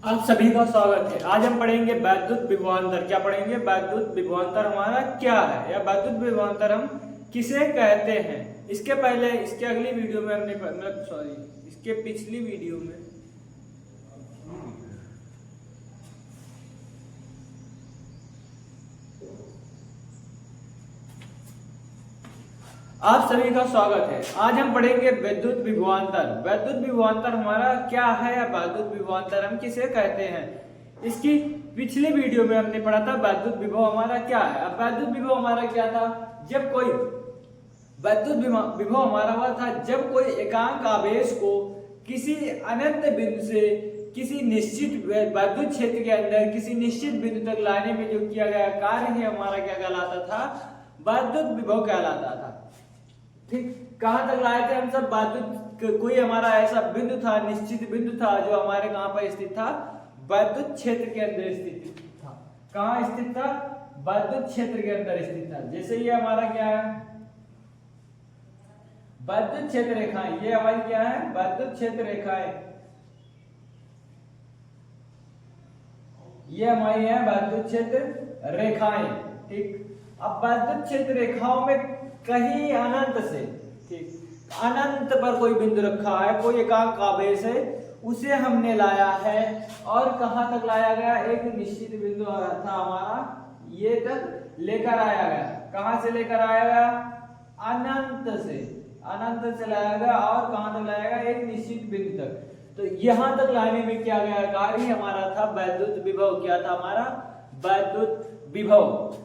आप सभी का स्वागत है। आज हम पढ़ेंगे वैद्युत विभवांतर। क्या पढ़ेंगे? वैद्युत विभवांतर हमारा क्या है या वैद्युत विभवांतर हम किसे कहते हैं। इसके पहले इसके अगली वीडियो में हमने इसके पिछली वीडियो में आप सभी का स्वागत है। आज हम पढ़ेंगे वैद्युत विभवांतर। वैद्युत विभवांतर हमारा क्या है या वैद्युत विभवांतर हम किसे कहते हैं। इसकी पिछली वीडियो में हमने पढ़ा था वैद्युत विभव हमारा क्या है। अब वैद्युत विभव हमारा क्या था? जब कोई वैद्युत विभव हमारा हुआ था जब कोई एकांक आवेश को किसी अनंत बिंदु से किसी निश्चित वैद्युत क्षेत्र के अंदर किसी निश्चित बिंदु तक लाने में जो किया गया कार्य है हमारा क्या कहलाता था? वैद्युत विभव कहलाता था। ठीक, कहां तक लाए थे हम सब? वैद्युत कोई हमारा ऐसा बिंदु था, निश्चित बिंदु था जो हमारे कहां पर स्थित था? वैद्युत क्षेत्र के अंदर स्थित था। कहां स्थित था? वैद्युत क्षेत्र के अंदर स्थित था। जैसे ये हमारा क्या है? वैद्युत क्षेत्र रेखाएं। ये हमारी क्या है? वैद्युत क्षेत्र रेखाएं। ये हमारी है वैद्युत क्षेत्र रेखाएं। ठीक, अब वैद्युत क्षेत्र रेखाओं में कहीं अनंत से, ठीक, अनंत पर कोई बिंदु रखा है, कोई एकांक आवेश है, उसे हमने लाया है और कहां तक लाया गया? एक निश्चित बिंदु था हमारा, ये तक लेकर आया गया। कहां से लेकर आया गया? अनंत से। अनंत से लाया गया और कहां तक लाया गया? एक निश्चित बिंदु तक। तो यहां तक लाने में क्या गया कार्य हमारा था? वैद्युत विभव। क्या था हमारा? वैद्युत विभव।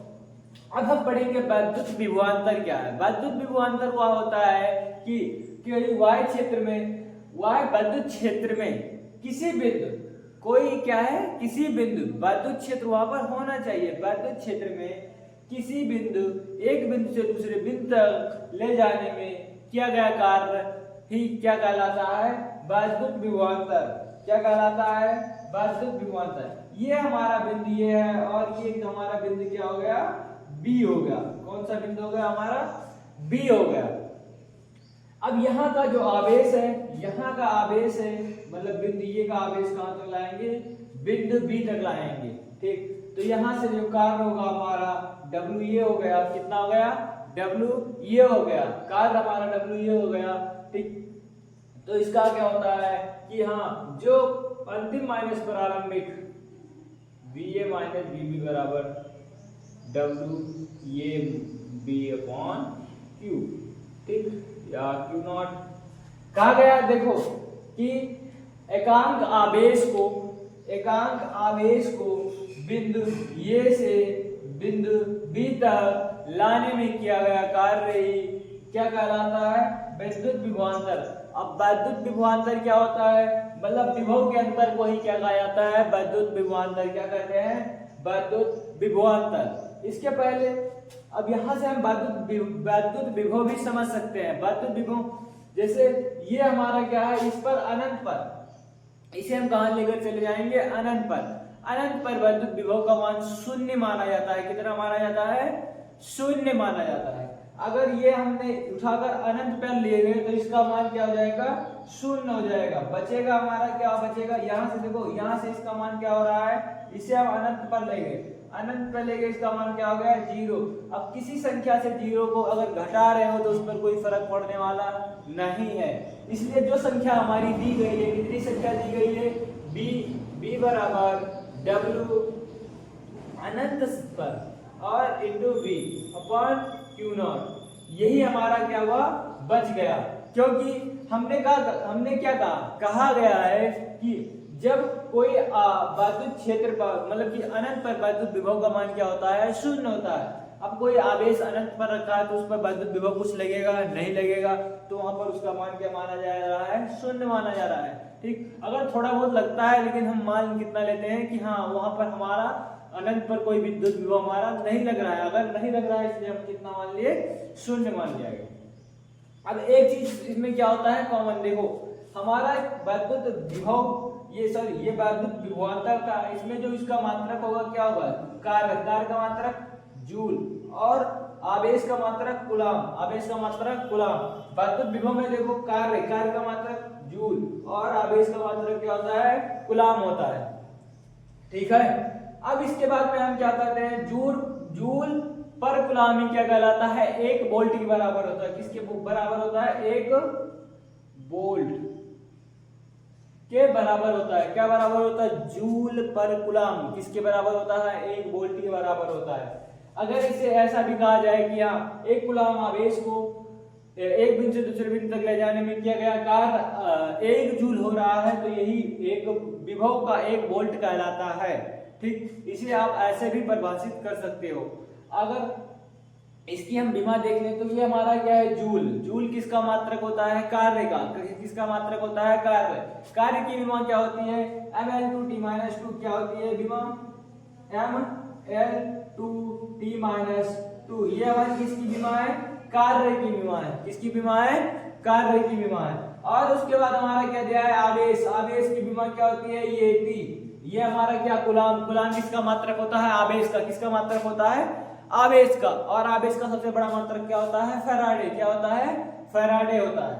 अब हम पढ़ेंगे वैद्युत विभवांतर क्या है। वैद्युत विभवांतर वह होता है कि वाय क्षेत्र में, वाय वैद्युत क्षेत्र में किसी बिंदु, कोई क्या है? किसी बिंदु, वैद्युत क्षेत्र वहां पर होना चाहिए। वैद्युत क्षेत्र में किसी बिंदु, एक बिंदु से दूसरे बिंदु तक ले जाने में किया गया कार्य ही क्या कहलाता है? वैद्युत विभवांतर। क्या कहलाता है? वैद्युत विभवांतर। ये हमारा बिंदु ये है और ये हमारा बिंदु क्या हो गया? बी हो गया। कौन सा बिंदु हो गया हमारा? बी हो गया। अब यहाँ का जो आवेश है, यहाँ का आवेश है, मतलब बिंदु ये का आवेश कहां तक लाएंगे? बिंदु बी तक लाएंगे। ठीक, तो यहां से जो कार्य होगा हमारा W ये हो गया। कितना हो गया? W ये हो गया। कार्य हमारा W ये हो गया। ठीक, तो इसका क्या होता है कि हाँ, जो अंतिम माइनस प्रारंभिक VA माइनस VB बराबर W ये B अपॉन Q, ठीक, या Q नॉट। कहा गया देखो कि एकांक आवेश को बिंदु ये से बिंदु B तक लाने में किया गया कार्य ही क्या कहलाता है? वैद्युत विभवांतर। अब वैद्युत विभवांतर क्या होता है? मतलब विभव के अंतर को ही क्या कहा जाता है? वैद्युत विभवांतर। क्या कहते हैं? वैद्युत विभवांतर। इसके पहले अब यहां से हम वैद्युत विभव भी समझ सकते हैं। वैद्युत विभव जैसे ये हमारा क्या है? इस पर अनंत पर, इसे हम कहां लेकर चले जाएंगे? अनंत पर। अनंत पर वैद्युत विभव का मान शून्य माना जाता है। कितना माना जाता है? शून्य माना जाता है। अगर ये हमने उठाकर अनंत पर ले गए तो इसका मान क्या हो जाएगा? शून्य हो जाएगा। बचेगा हमारा क्या बचेगा? यहाँ से देखो, यहाँ से इसका मान क्या हो रहा है? इसे हम अनंत पर ले गए, अनंत पर ले गए, इसका मान क्या हो गया? 0। अब किसी संख्या से 0 को अगर घटा रहे हो तो उस पर कोई फर्क पड़ने वाला नहीं है। इसलिए जो संख्या हमारी दी गई है, कितनी संख्या दी गई है? b बराबर W अनंत पर और into V upon Q not. यही हमारा क्या हुआ? बच गया। क्योंकि हमने क्या कहा गया है कि जब कोई वैद्युत क्षेत्र पर, मतलब कि अनंत पर वैद्युत विभव का मान क्या होता है? शून्य होता है। अब कोई आवेश अनंत पर रखा है तो उस पर वैद्युत विभव कुछ लगेगा? नहीं लगेगा। तो वहां पर उसका मान क्या माना जा रहा है? शून्य माना जा रहा है। ठीक, अगर थोड़ा बहुत लगता है लेकिन हम मान कितना लेते हैं कि हाँ, वहां पर हमारा अनंत पर कोई विद्युत विभव हमारा नहीं लग रहा है। अगर नहीं लग रहा है इसलिए हम कितना मान लिए? शून्य मान लिया गया। अब एक चीज इसमें क्या होता है कॉमन, देखो हमारा वैद्युत विभव ये वैद्युत विभवांतर का, इसमें जो इसका मात्रक होगा क्या होगा? कार्य का मात्रक जूल और आवेश का मात्रक कूलम। आवेश का मात्रक कूलम। वैद्युत विभव में देखो कार्य का मात्रक जूल और आवेश का मात्रक क्या होता है? कूलम होता है। ठीक है। अब इसके बाद में हम क्या करते हैं, जूल पर कूलाम क्या कहलाता है, 1 वोल्ट के बराबर होता है। किसके बराबर होता है, 1 वोल्ट के बराबर होता है। क्या बराबर होता है, जूल पर कूलाम किसके बराबर होता है, 1 वोल्ट के बराबर होता है। अगर इसे ऐसा भी कहा जाए कि हाँ 1 कूलाम आवेश को एक बिंदु से दूसरे बिंदु तक ले जाने में किया गया कार्य 1 जूल हो रहा है, तो यही एक विभव का 1 वोल्ट कहलाता है। ठीक, इसे आप ऐसे भी परिभाषित कर सकते हो। अगर इसकी हम विमा देख लें तो ये हमारा क्या है, जूल किसका मात्रक होता है, कार्य का। किसका मात्रक होता है, कार्य की विमा क्या होती है, ml2t-2 क्या होती है विमा, ml2t-2। ये हमारी किसकी विमा है, कार्य की विमा है। किसकी विमा है, कार्य की विमा है। और उसके बाद हमारा क्या दिया है, आवेश की विमा क्या होती है, ये t। ये हमारा क्या, कूलाम किसका मात्रक होता है, आवेश का। किसका मात्रक होता है, आवेश का। और आवेश का सबसे बड़ा मात्रक क्या होता है, फैराडे। क्या होता है, फैराडे होता है।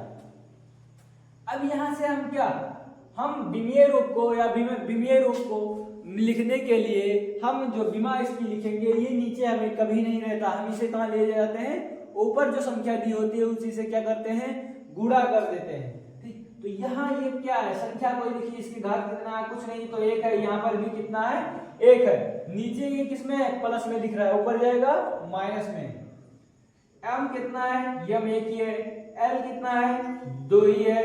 अब यहां से हम विमीय रूप को या विमीय रूप को लिखने के लिए हम जो विमा इसकी लिखेंगे, ये नीचे हमें कभी नहीं रहता, हम इसे कहां ले जाते हैं, ऊपर जो संख्या दी होती है उसी से क्या करते हैं, गुणा कर देते हैं। ठीक, तो यहाँ ये क्या है, संख्या कोई लिखी, इसकी घात कितना है, कुछ नहीं, तो 1 है। यहाँ पर भी कितना है, 1 है। नीचे ये किसमें, प्लस में दिख रहा है, ऊपर जाएगा माइनस में। m कितना है, m 1 ही है। l कितना है, 2 ही है।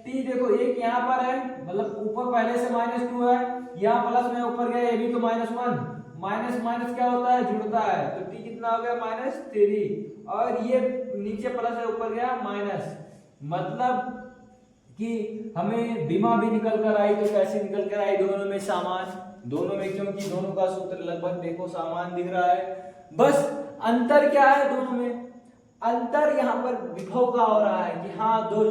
t देखो 1 यहाँ पर है, मतलब ऊपर पहले से -2 है, यहाँ प्लस में ऊपर गया, ये भी तो -1। माइनस माइनस क्या होता है, जुड़ता है, तो t कितना हो गया, -3। और ये नीचे प्लस है, ऊपर गया माइनस। मतलब कि हमें विमा भी निकल कर आई, तो कैसे निकल कर आई, दोनों में समान, दोनों में, क्योंकि दोनों का सूत्र लगभग देखो समान दिख रहा है। बस अंतर क्या है दोनों में, अंतर यहाँ पर विभव का हो रहा है कि हाँ दो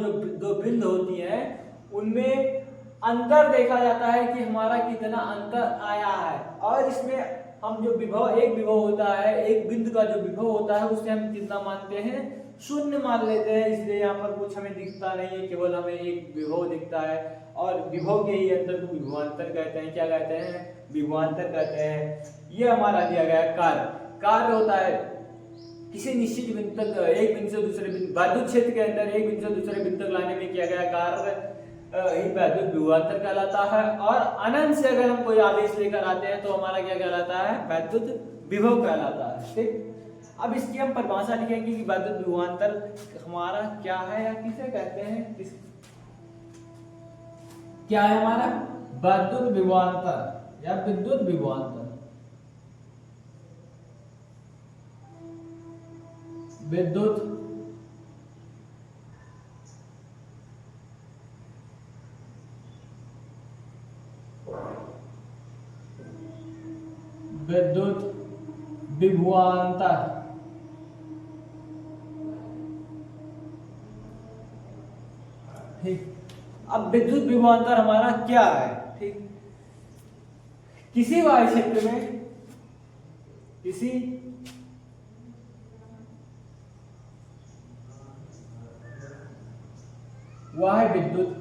बिंदु होती हैं, उनमें अंतर देखा जाता है कि हमारा कितना अंतर आया है। और इसमें हम जो विभव, एक विभव होता है, एक बिंदु का जो विभव होता है, उसे हम कितना मानते हैं, 0 मान लेते हैं। इसलिए यहाँ पर कुछ हमें दिखता नहीं है, केवल हमें एक विभव दिखता है। और विभव के ही अंतर को विभवांतर कहते हैं। क्या कहते हैं, विभवांतर कहते हैं। ये हमारा दिया गया कार्य होता है किसी निश्चित बिंदु तक, एक बिंदु से दूसरे बिंदु, विद्युत क्षेत्र के अंदर एक बिंदु से दूसरे बिंदु तक लाने में किया गया कार्य ही वैद्युत विभवांतर कहलाता है। और अनंत से अगर हम कोई आवेश लेकर आते हैं तो हमारा क्या कहलाता है, वैद्युत विभव कहलाता है। ठीक, अब इसकी हम परिभाषा लिखेंगे कि वैद्युत विभवांतर हमारा क्या है या किसे कहते हैं, क्या है हमारा वैद्युत विभवांतर या विद्युत विभवांतर। विद्युत विभवांतर। ठीक, अब विद्युत विभवांतर हमारा क्या है। ठीक, किसी वायु क्षेत्र में, किसी वह विद्युत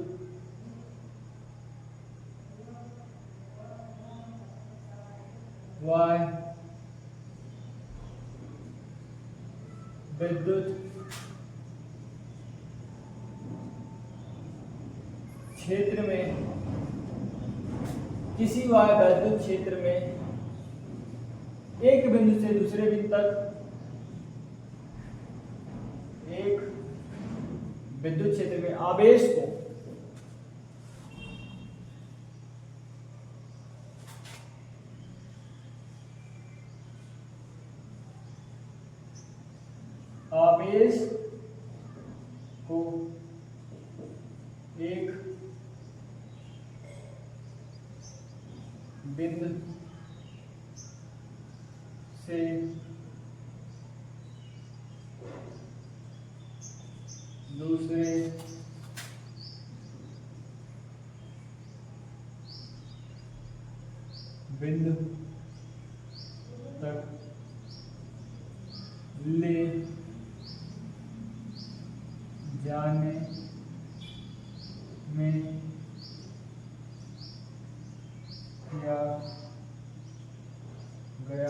क्षेत्र में, किसी वायु वैद्युत क्षेत्र में एक बिंदु से दूसरे बिंदु तक एक विद्युत क्षेत्र में आवेश को एक बिंदु से दूसरे बिंदु तक ले जाने में या गया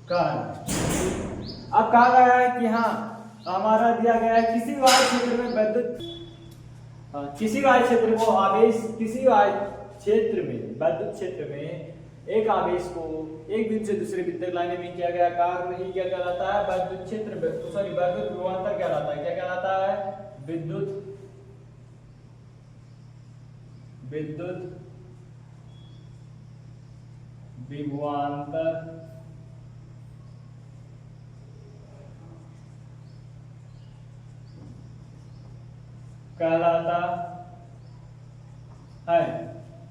कार्य। अब कहा गया है कि हाँ हमारा दिया गया है किसी वाय क्षेत्र में विद्युत किसी वाय क्षेत्र को आवेश किसी वाय क्षेत्र में विद्युत क्षेत्र में एक आवेश को एक बिंदु से दूसरे बिंदु तक लाने में किया गया कार्य ही क्या कहलाता है? विद्युत क्षेत्र सॉरी विद्युत विभवांतर कहलाता है। क्या कहलाता है? विद्युत विभवांतर कहलाता है।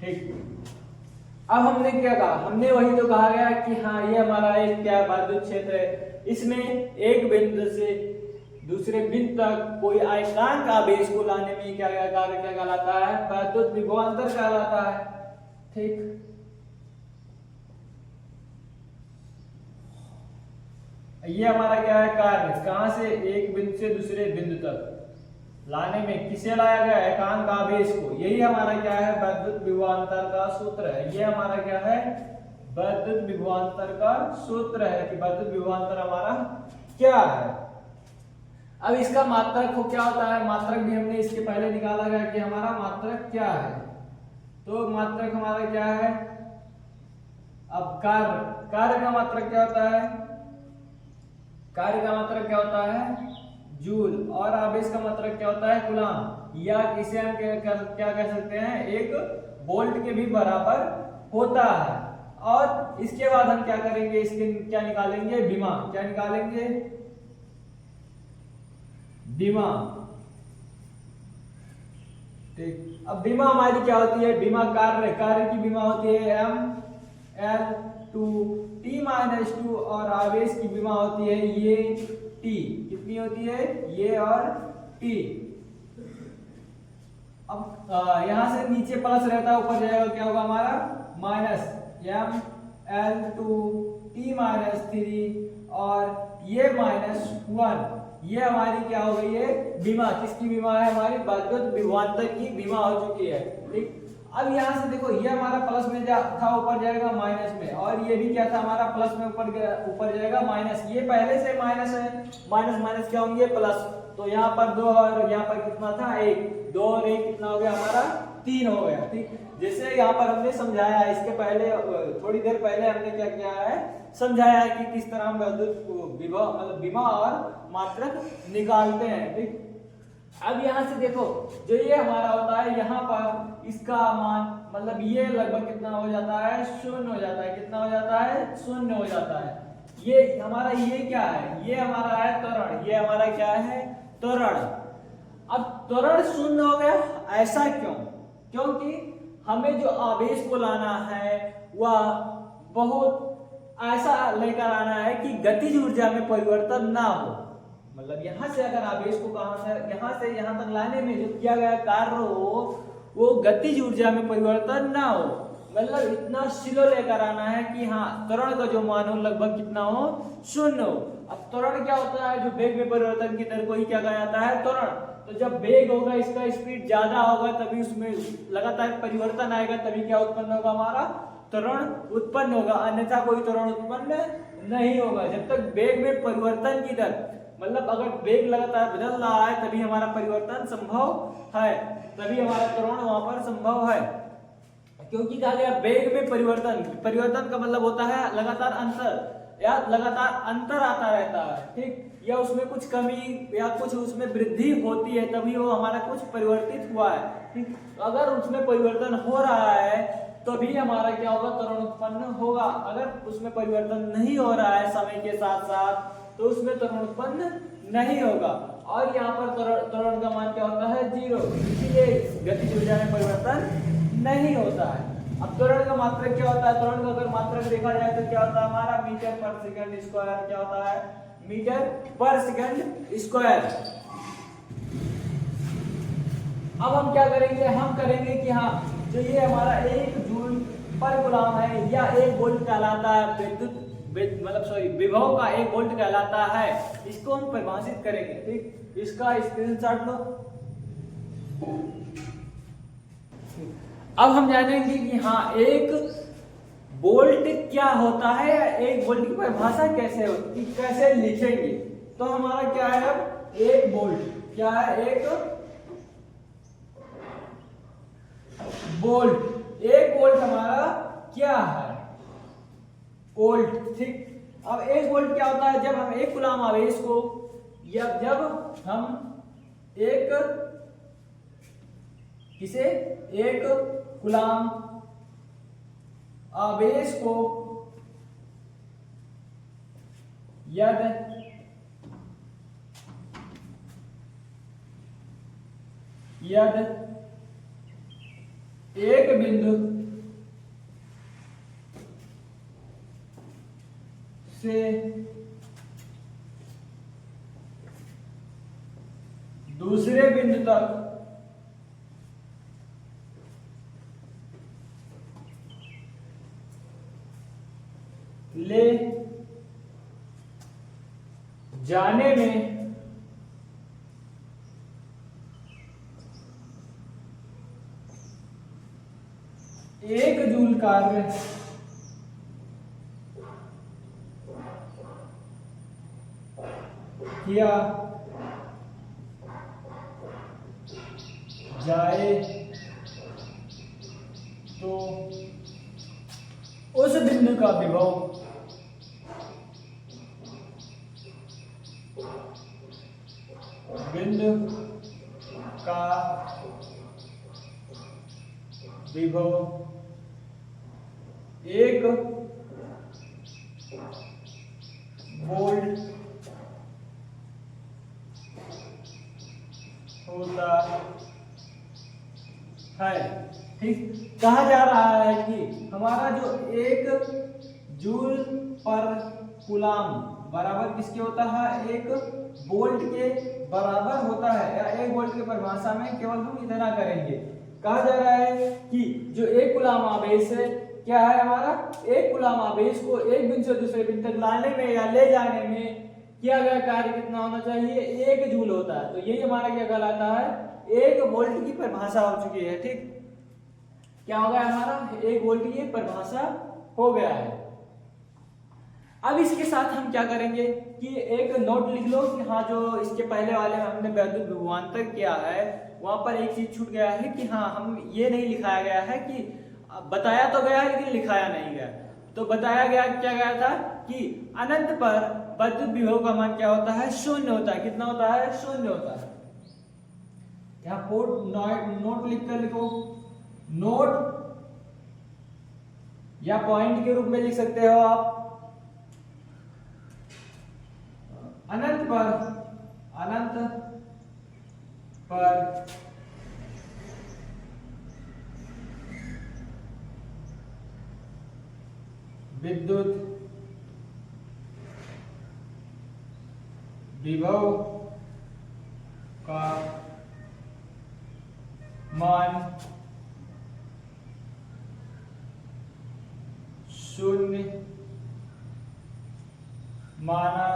ठीक, अब हमने क्या कहा? हमने वही तो कहा गया कि हाँ ये हमारा एक क्या विद्युत क्षेत्र है, इसमें एक बिंदु से दूसरे बिंदु तक कोई आयतांक आवेश को लाने में क्या कार्य क्या कहलाता है? विद्युत विभवांतर कहलाता है। ठीक, ये हमारा क्या है कार्य? कहां से एक बिंदु से दूसरे बिंदु तक लाने में किसे लाया गया? एकांक आवेश को। यही हमारा क्या है? विद्युत विभवांतर का सूत्र है। ये हमारा क्या है? विद्युत विभवांतर का सूत्र है कि विद्युत विभवांतर हमारा क्या है। अब इसका मात्रक को क्या होता है? मात्रक भी हमने इसके पहले निकाला गया कि हमारा मात्रक क्या है। तो मात्रक हमारा क्या है? अब कार्य का मात्रक क्या होता है? कार्य का मात्रक क्या होता है? जूल। और आवेश का मात्रक क्या होता है? कूलम। या इसे हम क्या कह सकते हैं? एक वोल्ट के भी बराबर होता है। और इसके बाद हम क्या करेंगे? इसके क्या निकालेंगे? विमा। क्या निकालेंगे? विमा। ठीक, अब विमा हमारी क्या होती है? विमा कार्य की विमा होती है M/L/2T-2 और आवेश की विमा होती है ये T। कितनी होती है? ये और T। अब यहां से नीचे प्लस रहता है, ऊपर जाएगा क्या होगा हमारा? माइनस M/L/2T-3 और ये -1। ये हमारी क्या हो गई है? विमा। किसकी विमा है? हमारी विद्युत विभवांतर की विमा हो चुकी है। ठीक, अब यहां से देखो ये हमारा प्लस में था, ऊपर जाएगा माइनस में, और ये भी क्या था हमारा? प्लस में ऊपर जाएगा माइनस। ये पहले से माइनस है, माइनस माइनस क्या होंगे? प्लस। तो यहाँ पर 2 और यहाँ पर कितना था? 1। 2 और 1 कितना हो गया हमारा? 3 हो गया। ठीक, जैसे यहाँ पर हमने समझाया है, इसके पहले थोड़ी देर पहले हमने क्या किया है? समझाया है कि किस तरह हम विद्युत विभव मतलब विमा और मात्रक निकालते हैं। ठीक, अब यहां से देखो जो ये हमारा होता है, यहाँ पर इसका मान मतलब ये लगभग कितना हो जाता है? 0 हो जाता है। कितना हो जाता है? 0 हो जाता है। ये हमारा ये क्या है? ये हमारा है त्वरण। ये हमारा क्या है? त्वरण। अब त्वरण 0 हो गया, ऐसा क्यों? क्योंकि हमें जो आवेश को लाना है वह बहुत ऐसा लेकर आना है कि गतिज ऊर्जा में परिवर्तन ना हो। मतलब यहां से अगर आवेश को यहां से यहां तक लाने में जो किया गया कार्य हो वो गतिज ऊर्जा में परिवर्तन ना हो। मतलब इतना स्लो लेकर आना है कि हाँ त्वरण का जो मान हो लगभग कितना हो? 0 हो। अब त्वरण क्या होता है? जो वेग में परिवर्तन की दर को ही क्या कहा जाता है? त्वरण। तो जब वेग होगा, इसका स्पीड ज्यादा होगा, तभी उसमें लगातार परिवर्तन आएगा, तभी क्या उत्पन्न होगा? हमारा त्वरण उत्पन्न होगा, अन्यथा कोई त्वरण उत्पन्न नहीं होगा। जब तक वेग में परिवर्तन की दर मतलब अगर वेग लगातार बदल रहा है तभी हमारा परिवर्तन संभव है, तभी हमारा त्वरण वहां पर संभव है। क्योंकि कहा गया वेग में परिवर्तन का मतलब होता है लगातार अंतर आता रहता है। ठीक, या उसमें कुछ कमी या कुछ उसमें वृद्धि होती है, तभी वो हमारा कुछ परिवर्तित हुआ है। ठीक, अगर उसमें परिवर्तन हो रहा है तो भी हमारा क्या होगा? त्वरण उत्पन्न होगा। अगर उसमें परिवर्तन नहीं हो रहा है समय के साथ साथ तो उसमें त्वरण उत्पन्न नहीं होगा। और यहाँ पर त्वरण का मान क्या होता है? 0। इसीलिए गतिज ऊर्जा में परिवर्तन नहीं होता है। अब त्वरण का मात्रक क्या होता है? त्वरण का अगर मात्रक देखा जाए तो क्या होता है हमारा? मीटर पर सेकंड स्क्वायर। क्या होता है? मीटर पर सेकंड स्क्वायर। अब हम क्या करेंगे? हम करेंगे कि हाँ जो ये हमारा 1 जूल पर कूलम है या 1 वोल्ट कहलाता है, विभव का 1 वोल्ट कहलाता है, इसको हम परिभाषित करेंगे। ठीक, इसका स्क्रीनशॉट लो। अब हम जानेंगे कि हाँ एक वोल्ट क्या होता है या एक वोल्ट की परिभाषा कैसे होती, कैसे लिखेंगे। तो हमारा क्या है, अब एक वोल्ट क्या है, एक वोल्ट, एक वोल्ट हमारा क्या है, वोल्ट। ठीक, अब एक वोल्ट क्या होता है, जब हम एक कूलाम आवेश को, या जब हम एक किसे, एक कूलाम आवेश को यदि एक बिंदु से दूसरे बिंदु तक ले जाने में एक जूल कार्य किया जाए तो उस बिंदु का विभव एक वोल्ट होता है। ठीक, कहा जा रहा है कि हमारा जो एक जूल पर कूलाम बराबर किसके होता है, एक वोल्ट के बराबर होता है, या एक वोल्ट की परिभाषा में केवल हम इतना करेंगे। कहा जा रहा है कि जो एक कूलाम आवेश है, क्या है हमारा, एक कूलाम आवेश को एक बिंदु से दूसरे बिंदु तक लाने में या ले जाने में किया गया कार्य कितना होना चाहिए, एक जूल होता है। तो यही हमारा क्या कहलाता है, एक वोल्ट की परिभाषा हो चुकी है। ठीक, क्या हो गया हमारा, एक वोल्ट की परिभाषा हो गया है। अब इसके साथ हम क्या करेंगे कि एक नोट लिख लो कि हाँ, जो इसके पहले वाले में हमने वैद्युत विभवांतर किया है, वहां पर एक चीज छूट गया है कि हाँ, हम ये नहीं लिखाया गया है कि बताया तो गया है लेकिन लिखाया नहीं गया। तो बताया गया क्या गया था कि अनंत पर वैद्युत विभव का मान क्या होता है, शून्य होता है। कितना होता है, शून्य होता है। यहाँ नोट लिख कर लिखो, नोट या पॉइंट के रूप में लिख सकते हो आप। अनंत पर विद्युत विभव का मान शून्य माना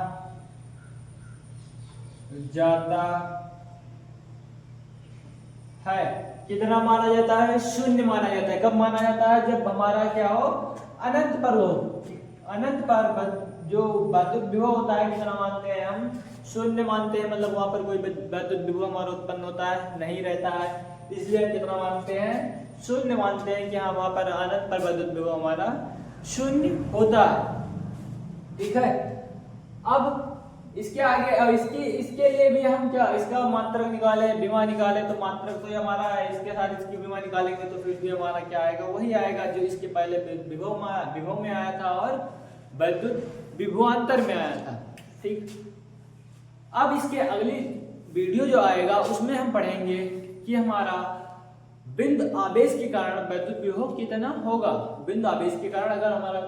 जाता है। कितना माना जाता है, शून्य माना जाता है। कब माना जाता है, जब हमारा क्या हो, अनंत पर हो। अनंत पर जो वैद्युत विभव होता है कितना मानते हैं हम, शून्य मानते हैं। मतलब वहां पर कोई वैद्युत विभव हमारा उत्पन्न होता है नहीं, रहता है। इसलिए हम कितना मानते हैं, शून्य मानते हैं कि हाँ, वहां पर अनंत पर वैद्युत विभव हमारा शून्य होता है। ठीक है, अब इसके आगे इसके लिए भी हम क्या, इसका मात्रक निकाले, विमा निकाले, तो मात्रक तो हमारा है, इसके साथ इसकी विमा निकालेंगे तो फिर भी हमारा क्या आएगा, वही आएगा जो इसके पहले विभव में आया था और वैद्युत विभवांतर में आया था। ठीक, अब इसके अगली वीडियो जो आएगा उसमें हम पढ़ेंगे कि हमारा बिंदु आवेश के कारण वैद्युत विभव कितना होगा। बिंदु आवेश के कारण, अगर हमारा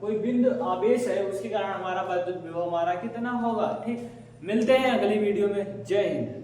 कोई बिंदु आवेश है, उसके कारण हमारा वैद्युत विभव हमारा कितना होगा। ठीक, मिलते हैं अगली वीडियो में। जय हिंद।